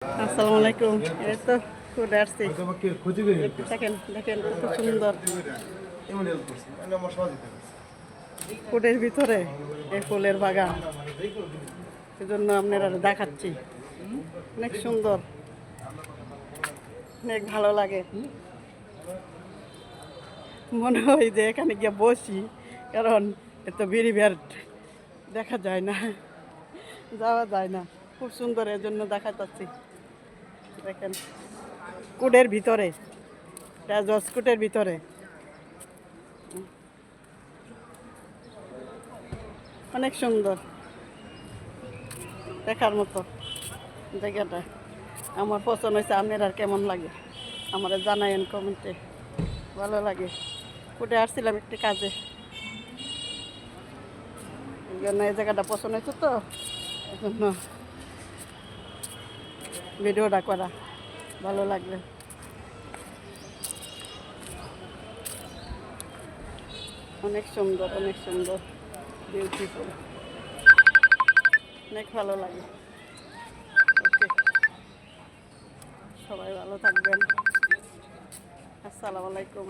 আসসালামু আলাইকুম। এই তো ঘুরে আসছি। দেখেন দেখেন কত সুন্দর ফুলের ভিতরে এই ফুলের বাগান, সেজন্য আপনারা দেখাচ্ছি। অনেক সুন্দর, অনেক ভালো লাগে। মনে হয় যে এখানে গিয়ে বসি, কারণ এত ভিড় দেখা যায় না, যাওয়া যায় না। খুব সুন্দর, এর জন্য দেখা যাচ্ছি। দেখেন কুটের ভিতরে, জজকুটের ভিতরে অনেক সুন্দর, দেখার মতো জায়গাটা। আমার পছন্দ হয়েছে, আপনার আর কেমন লাগে আমার জানাইন কমেন্টে। ভালো লাগে। কুটে আসছিলাম একটি কাজে, এই জন্য এই জায়গাটা পছন্দ হয়েছে, তো এই জন্য ভিডিওটা করা। ভালো লাগবে। অনেক সুন্দর, অনেক সুন্দর, বিউটিফুল, অনেক ভালো লাগে। ওকে, সবাই ভালো থাকবেন। আসসালামু আলাইকুম।